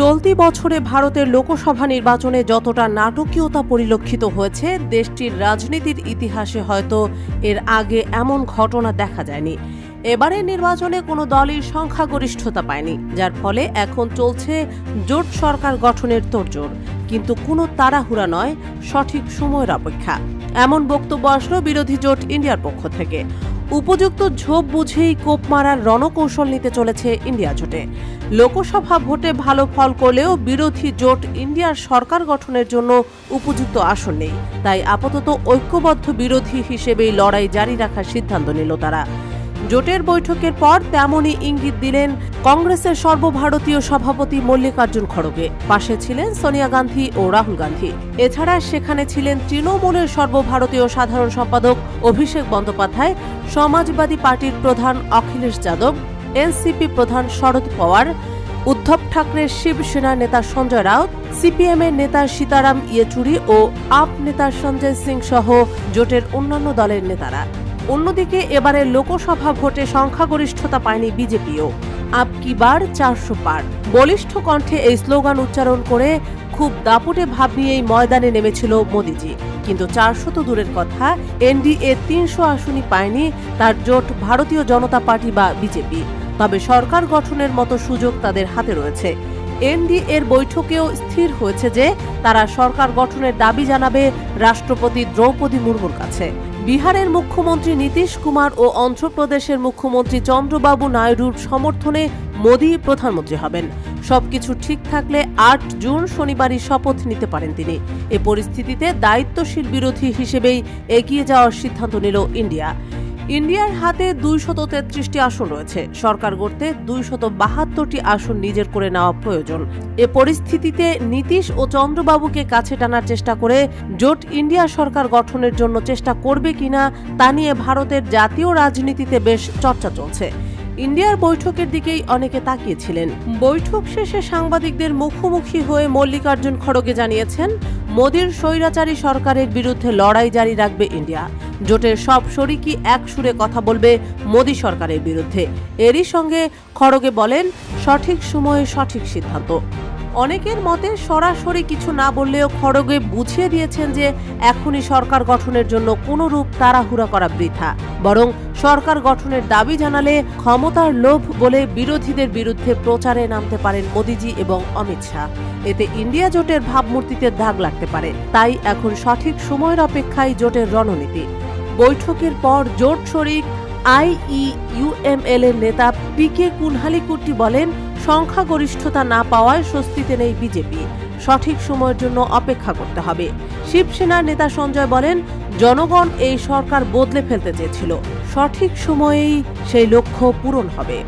চলতি বছরে ভারতের লোকসভা নির্বাচনে যতটা নাটকীয়তা পরিলক্ষিত হয়েছে, দেশটির রাজনীতির ইতিহাসে হয়তো এর আগে এমন ঘটনা দেখা যায়নি। এবারের নির্বাচনে কোনো দলই সংখ্যাগরিষ্ঠতা পায়নি, যার ফলে এখন চলছে জোট সরকার গঠনের তোড়জোড়। কিন্তু কোনো তাড়াহুড়া নয়, সঠিক সময়ের অপেক্ষা, এমন বক্তব্য আসলো বিরোধী জোট ইন্ডিয়ার পক্ষ থেকে। উপযুক্ত ঝোপ বুঝেই কোপ মারার রণকৌশল নিতে চলেছে ইন্ডিয়া জোটে। লোকসভা ভোটে ভালো ফল করলেও বিরোধী জোট ইন্ডিয়ার সরকার গঠনের জন্য উপযুক্ত আসন নেই, তাই আপাতত ঐক্যবদ্ধ বিরোধী হিসেবেই লড়াই জারি রাখার সিদ্ধান্ত নিল তারা। জোটের বৈঠকের পর তেমনই ইঙ্গিত দিলেন কংগ্রেসের সর্বভারতীয় সভাপতি মল্লিকার্জুন খড়গে। পাশে ছিলেন সোনিয়া গান্ধী ও রাহুল গান্ধী। এছাড়া সেখানে ছিলেন তৃণমূলের সর্বভারতীয় সাধারণ সম্পাদক অভিষেক বন্দ্যোপাধ্যায়, সমাজবাদী পার্টির প্রধান অখিলেশ যাদব, এনসিপি প্রধান শরদ পাওয়ার, উদ্ধব ঠাকরের শিবসেনা নেতা সঞ্জয় রাউত, সিপিএম-এর নেতা সীতারাম ইয়েচুরি ও আপ নেতা সঞ্জয় সিং সহ জোটের অন্যান্য দলের নেতারা। অন্যদিকে এবারের লোকসভা ভোটে সংখ্যাগরিষ্ঠতা পায়নি বিজেপিও। আপ কি বার 400 পার বলিষ্ঠ কণ্ঠে এই স্লোগান উচ্চারণ করে খুব দাপুটে ভাব নিয়েই ময়দানে নেমেছিল মোদিজি। কিন্তু 400 তো দূরের কথা, এনডিএ 300 আসনই পায়নি তার জোট ভারতীয় জনতা পার্টি বা বিজেপি। তবে সরকার গঠনের মতো সুযোগ তাদের হাতে রয়েছে। এনডিএর বৈঠকেও স্থির হয়েছে যে তারা সরকার গঠনের দাবি জানাবে রাষ্ট্রপতি দ্রৌপদী মুর্মুর কাছে। বিহারের মুখ্যমন্ত্রী নীতিশ কুমার ও অন্ধ্রপ্রদেশের মুখ্যমন্ত্রী চন্দ্রবাবু নাইডুর সমর্থনে মোদি প্রধানমন্ত্রী হবেন। সবকিছু ঠিক থাকলে 8 জুন শনিবারই শপথ নিতে পারেন তিনি। এ পরিস্থিতিতে দায়িত্বশীল বিরোধী হিসেবেই এগিয়ে যাওয়ার সিদ্ধান্ত নিল ইন্ডিয়া। ইন্ডিয়ার হাতে 233টি আসন রয়েছে। সরকার গড়তে 272টি আসন নিজের করে নেওয়া প্রয়োজন। এ পরিস্থিতিতে নীতিশ ও চন্দ্রবাবুকে কাছে টানার চেষ্টা করে জোট ইন্ডিয়া সরকার গঠনের জন্য চেষ্টা করবে কিনা তা নিয়ে ভারতের জাতীয় রাজনীতিতে বেশ চর্চা চলছে। ইন্ডিয়ার বৈঠকের দিকেই অনেকে তাকিয়েছিলেন। বৈঠক শেষে সাংবাদিকদের মুখোমুখি হয়ে মল্লিকার্জুন খড়গে জানিয়েছেন, মোদির স্বৈরাচারী সরকারের বিরুদ্ধে লড়াই জারি রাখবে ইন্ডিয়া। জোটের সব শরিকই এক সুরে কথা বলবে মোদি সরকারের বিরুদ্ধে। এরই সঙ্গে খড়গে বলেন, সঠিক সময়ে সঠিক সিদ্ধান্ত। অনেকের মতে সরাসরি কিছু না বললেও খড়গে বুঝিয়ে দিয়েছেন যে এখনই সরকার গঠনের জন্য কোনো রূপ তাড়াহুড়া করা বৃথা, বরং সরকার গঠনের দাবি জানালে ক্ষমতার লোভ বলে বিরোধীদের বিরুদ্ধে প্রচারে নামতে পারেন মোদিজি এবং অমিত শাহ। এতে ইন্ডিয়া জোটের ভাবমূর্তিতে দাগ লাগতে পারে। তাই এখন সঠিক সময়ের অপেক্ষায় জোটের রণনীতি। বৈঠকের পর জোট শরিক আইইউএমএল এর নেতা পিকে কুনহালিকুট্টি বলেন, সংখ্যাগরিষ্ঠতা না পাওয়ায় স্বস্তিতে নেই বিজেপি, সঠিক সময়ের জন্য অপেক্ষা করতে হবে। শিবসেনার নেতা সঞ্জয় বলেন, জনগণ এই সরকার বদলে ফেলতে চেয়েছিল, সঠিক সময়েই সেই লক্ষ্য পূরণ হবে।